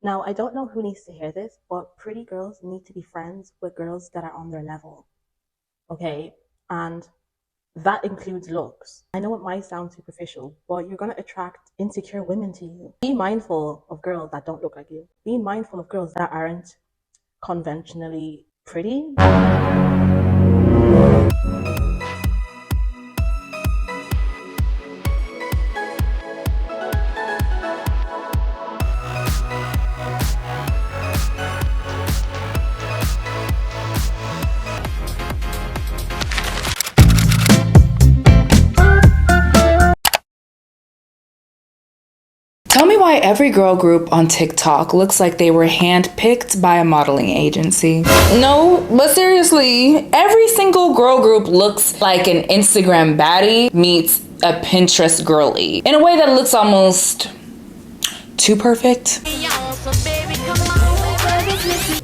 Now, I don't know who needs to hear this, but pretty girls need to be friends with girls that are on their level. Okay? And that includes looks. I know it might sound superficial, but you're going to attract insecure women to you. Be mindful of girls that don't look like you. Be mindful of girls that aren't conventionally pretty. Tell me why every girl group on TikTok looks like they were handpicked by a modeling agency. No, but seriously, every single girl group looks like an Instagram baddie meets a Pinterest girly in a way that looks almost too perfect.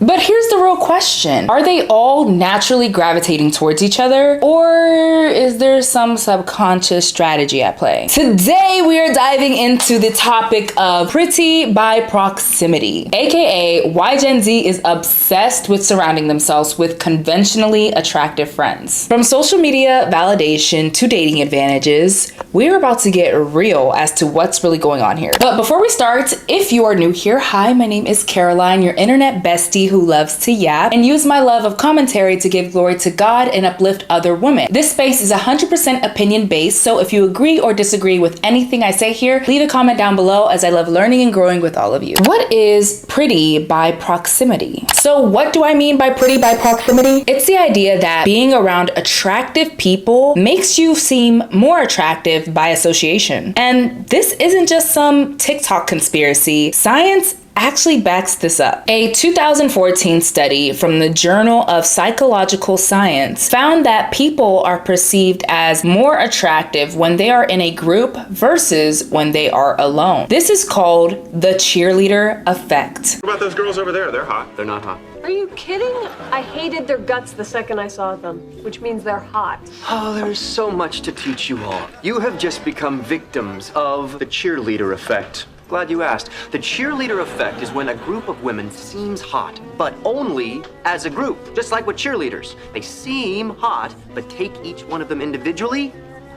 But here's the real question. Are they all naturally gravitating towards each other? Or is there some subconscious strategy at play? Today, we are diving into the topic of pretty by proximity, aka why Gen Z is obsessed with surrounding themselves with conventionally attractive friends. From social media validation to dating advantages, we're about to get real as to what's really going on here. But before we start, if you are new here, hi, my name is Caroline, your internet bestie who loves to yap and use my love of commentary to give glory to God and uplift other women. This space is 100% opinion based, so if you agree or disagree with anything I say here, leave a comment down below as I love learning and growing with all of you. What is pretty by proximity? So what do I mean by pretty by proximity? It's the idea that being around attractive people makes you seem more attractive by association. And this isn't just some TikTok conspiracy. Science actually backs this up. A 2014 study from the Journal of Psychological Science found that people are perceived as more attractive when they are in a group versus when they are alone. This is called the cheerleader effect. What about those girls over there? They're hot. They're not hot. Are you kidding? I hated their guts the second I saw them, which means they're hot. Oh, there is so much to teach you all. You have just become victims of the cheerleader effect. Glad you asked. The cheerleader effect is when a group of women seems hot, but only as a group. Just like with cheerleaders. They seem hot, but take each one of them individually,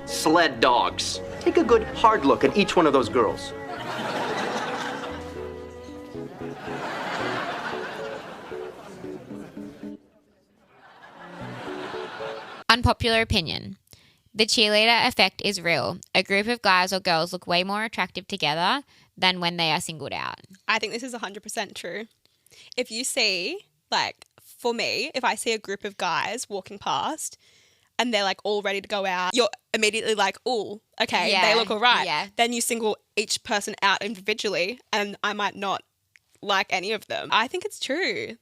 sled dogs. Take a good hard look at each one of those girls. Unpopular opinion. The cheerleader effect is real. A group of guys or girls look way more attractive together than when they are singled out. I think this is 100% true. If you see, like, for me, if I see a group of guys walking past and they're like all ready to go out, you're immediately like, oh, okay, Yeah, they look all right. yeah. Then you single each person out individually and I might not like any of them. I think it's true.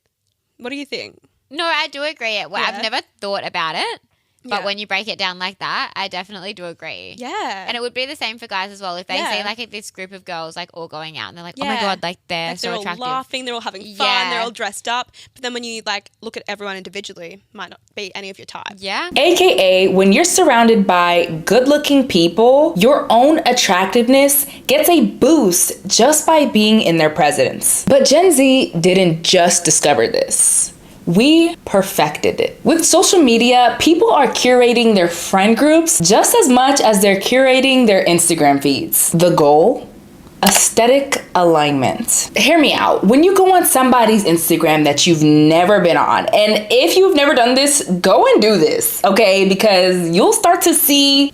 What do you think? No, I do agree. Well, Yeah. I've never thought about it. But Yeah. when you break it down like that, I definitely do agree. Yeah. And it would be the same for guys as well. If they Yeah. see like this group of girls like all going out and they're like, oh my Yeah. God, like they're Like, so they're attractive. all laughing, they're all having fun, Yeah. they're all dressed up. But then when you like look at everyone individually, might not be any of your type. Yeah. AKA, when you're surrounded by good-looking people, your own attractiveness gets a boost just by being in their presence. But Gen Z didn't just discover this. We perfected it. With social media, people are curating their friend groups just as much as they're curating their Instagram feeds. The goal? Aesthetic alignment. Hear me out. When you go on somebody's Instagram that you've never been on, and if you've never done this, go and do this, okay? Because you'll start to see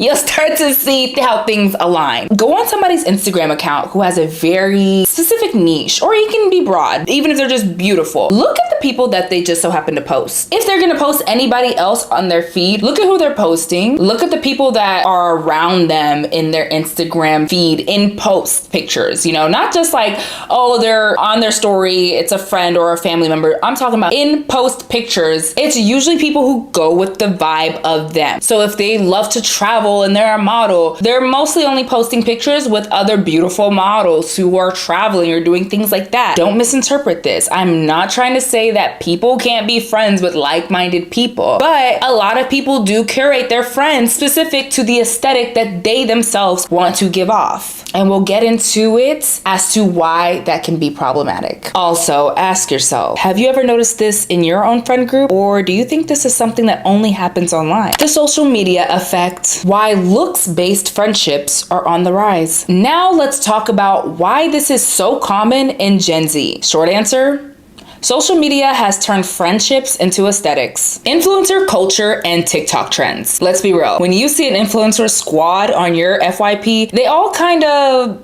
how things align. Go on somebody's Instagram account who has a very specific niche, or it can be broad, even if they're just beautiful. Look at the people that they just so happen to post. If they're gonna post anybody else on their feed, look at who they're posting. Look at the people that are around them in their Instagram feed in post pictures. You know, not just like, oh, they're on their story, it's a friend or a family member. I'm talking about in post pictures. It's usually people who go with the vibe of them. So if they love to travel and they're a model, they're mostly only posting pictures with other beautiful models who are traveling traveling or doing things like that. Don't misinterpret this. I'm not trying to say that people can't be friends with like-minded people, but a lot of people do curate their friends specific to the aesthetic that they themselves want to give off. And we'll get into it as to why that can be problematic. Also, ask yourself, have you ever noticed this in your own friend group, or do you think this is something that only happens online? The social media effect, why looks-based friendships are on the rise. Now let's talk about why this is so common in Gen Z. Short answer, social media has turned friendships into aesthetics. Influencer culture and TikTok trends. Let's be real. When you see an influencer squad on your FYP, they all kind of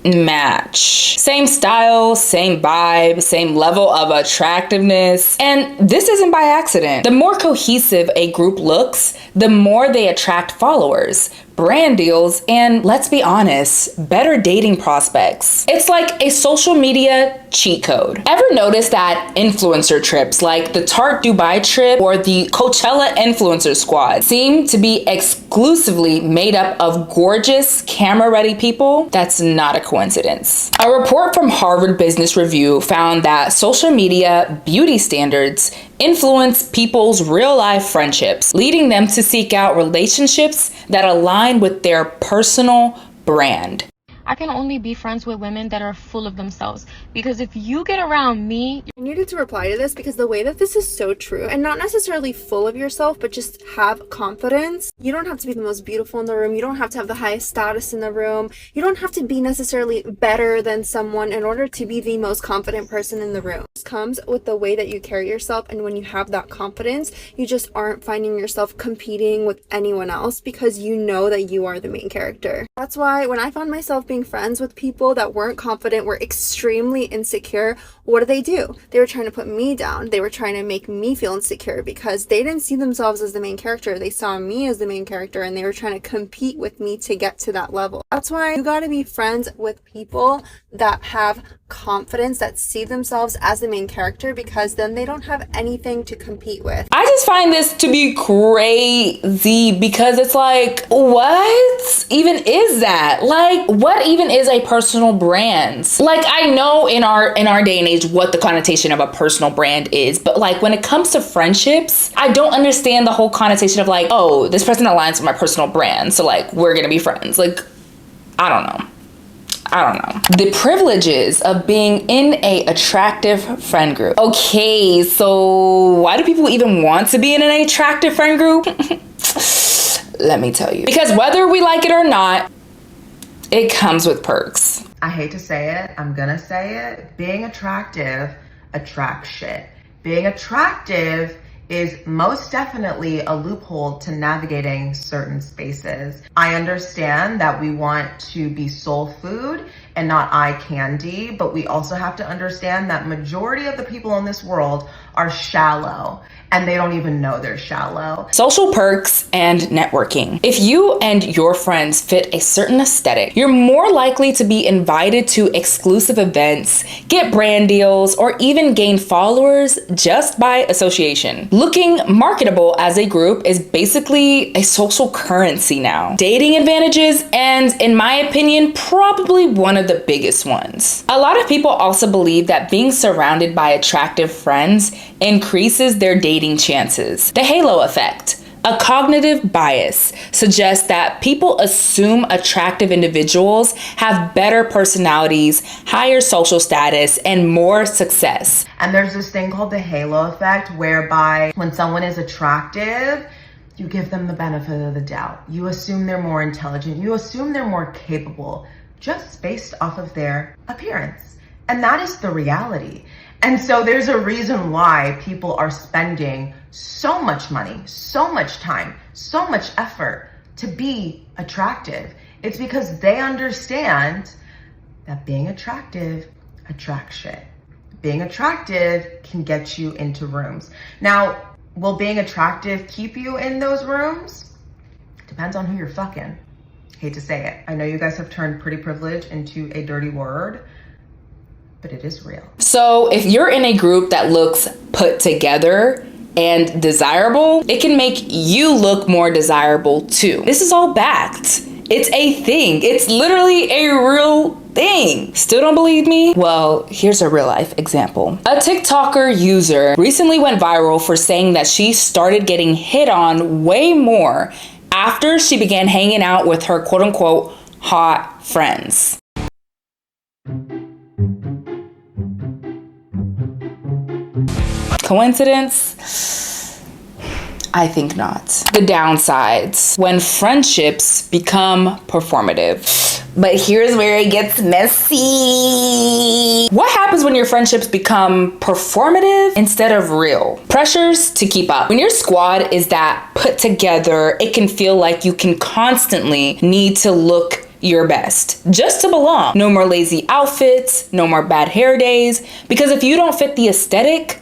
match. Same style, same vibe, same level of attractiveness. And this isn't by accident. The more cohesive a group looks, the more they attract followers, brand deals, and let's be honest, better dating prospects. It's like a social media cheat code. Ever notice that influencer trips like the Tarte Dubai trip or the Coachella influencer squad seem to be exclusively made up of gorgeous, camera-ready people? That's not a coincidence. A report from Harvard Business Review found that social media beauty standards influence people's real-life friendships, leading them to seek out relationships that align with their personal brand. I can only be friends with women that are full of themselves, because if you get around me... I needed to reply to this because the way that this is so true, and not necessarily full of yourself, but just have confidence. You don't have to be the most beautiful in the room. You don't have to have the highest status in the room. You don't have to be necessarily better than someone in order to be the most confident person in the room. It comes with the way that you carry yourself, and when you have that confidence, you just aren't finding yourself competing with anyone else because you know that you are the main character. That's why when I found myself being friends with people that weren't confident, were extremely insecure, what do? They were trying to put me down. They were trying to make me feel insecure because they didn't see themselves as the main character. They saw me as the main character, and they were trying to compete with me to get to that level. That's why you gotta be friends with people that have confidence, that see themselves as the main character, because then they don't have anything to compete with. I just find this to be crazy because it's like, what even is that? Like, what even is a personal brand? Like, I know in our day and age what the connotation of a personal brand is, but like when it comes to friendships, I don't understand the whole connotation of like, oh, this person aligns with my personal brand, so like we're gonna be friends. Like, I don't know. The privileges of being in a attractive friend group. Okay, so why do people even want to be in an attractive friend group? Let me tell you. Because whether we like it or not, it comes with perks. I hate to say it, I'm gonna say it. Being attractive attracts shit. Being attractive is most definitely a loophole to navigating certain spaces. I understand that we want to be soul food and not eye candy, but we also have to understand that majority of the people in this world are shallow, and they don't even know they're shallow. Social perks and networking. If you and your friends fit a certain aesthetic, you're more likely to be invited to exclusive events, get brand deals, or even gain followers just by association. Looking marketable as a group is basically a social currency now. Dating advantages, and in my opinion, probably one of the biggest ones. A lot of people also believe that being surrounded by attractive friends increases their dating chances. The halo effect. A cognitive bias suggests that people assume attractive individuals have better personalities, higher social status, and more success. And there's this thing called the halo effect, whereby when someone is attractive, you give them the benefit of the doubt. You assume they're more intelligent. You assume they're more capable just based off of their appearance. And that is the reality. And so there's a reason why people are spending so much money, so much time, so much effort to be attractive. It's because they understand that being attractive attracts shit. Being attractive can get you into rooms. Now, will being attractive keep you in those rooms? Depends on who you're fucking. Hate to say it. I know you guys have turned pretty privilege into a dirty word, but it is real. So if you're in a group that looks put together and desirable, it can make you look more desirable too. This is all backed. It's a thing. It's literally a real thing. Still don't believe me? Well, here's a real life example. A TikToker user recently went viral for saying that she started getting hit on way more after she began hanging out with her quote unquote hot friends. Coincidence? I think not. The downsides: when friendships become performative. But here's where it gets messy. What happens when your friendships become performative instead of real? Pressures to keep up. When your squad is that put together, it can feel like you can constantly need to look your best just to belong. No more lazy outfits, no more bad hair days, because if you don't fit the aesthetic,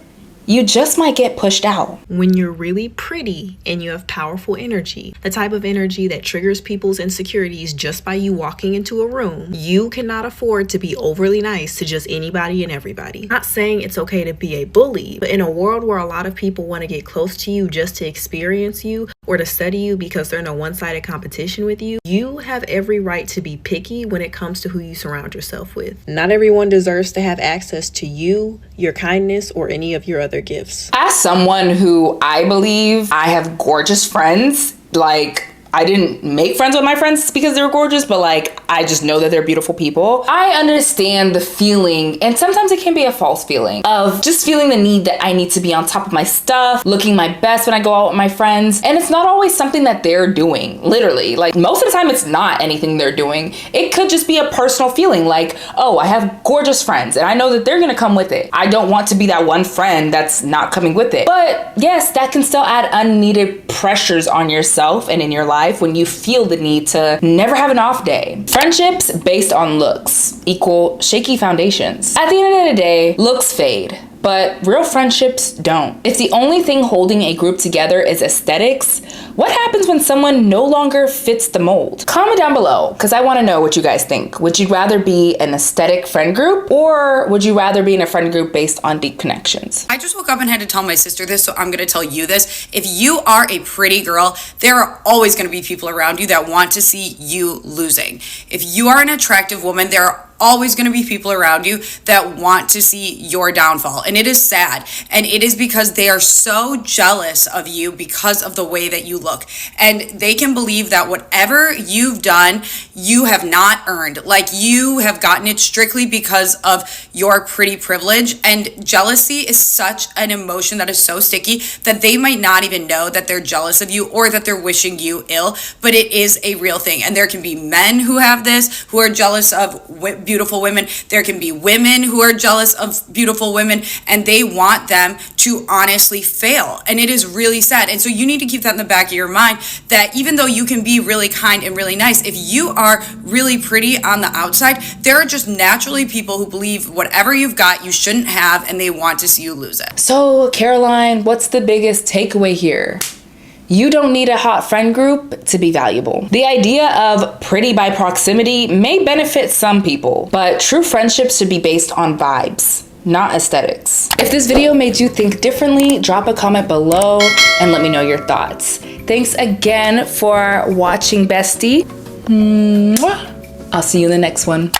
you just might get pushed out. When you're really pretty and you have powerful energy, the type of energy that triggers people's insecurities just by you walking into a room, you cannot afford to be overly nice to just anybody and everybody. Not saying it's okay to be a bully, but in a world where a lot of people want to get close to you just to experience you or to study you because they're in a one-sided competition with you, you have every right to be picky when it comes to who you surround yourself with. Not everyone deserves to have access to you, your kindness, or any of your other gifts. As someone who I believe I have gorgeous friends, like I didn't make friends with my friends because they were gorgeous, but like I just know that they're beautiful people. I understand the feeling, and sometimes it can be a false feeling, of just feeling the need that I need to be on top of my stuff, looking my best when I go out with my friends. And it's not always something that they're doing, literally. Like most of the time it's not anything they're doing. It could just be a personal feeling like, oh, I have gorgeous friends and I know that they're gonna come with it. I don't want to be that one friend that's not coming with it. But yes, that can still add unneeded pressures on yourself and in your life when you feel the need to never have an off day. Friendships based on looks equal shaky foundations. At the end of the day, looks fade, but real friendships don't. If the only thing holding a group together is aesthetics, what happens when someone no longer fits the mold? Comment down below, because I want to know what you guys think. Would you rather be an aesthetic friend group, or would you rather be in a friend group based on deep connections? I just woke up and had to tell my sister this, so I'm going to tell you this. If you are a pretty girl, there are always going to be people around you that want to see you losing. If you are an attractive woman, there are always going to be people around you that want to see your downfall. And it is sad. And it is because they are so jealous of you because of the way that you look. And they can believe that whatever you've done, you have not earned. Like you have gotten it strictly because of your pretty privilege. And jealousy is such an emotion that is so sticky that they might not even know that they're jealous of you or that they're wishing you ill, but it is a real thing. And there can be men who have this, who are jealous of beautiful women. There can be women who are jealous of beautiful women, and they want them to honestly fail. And it is really sad. And so you need to keep that in the back of your mind, that even though you can be really kind and really nice, if you are really pretty on the outside, there are just naturally people who believe whatever you've got, you shouldn't have, and they want to see you lose it. So, Caroline, what's the biggest takeaway here? You don't need a hot friend group to be valuable. The idea of pretty by proximity may benefit some people, but true friendships should be based on vibes, not aesthetics. If this video made you think differently, drop a comment below and let me know your thoughts. Thanks again for watching, bestie. Mwah. I'll see you in the next one.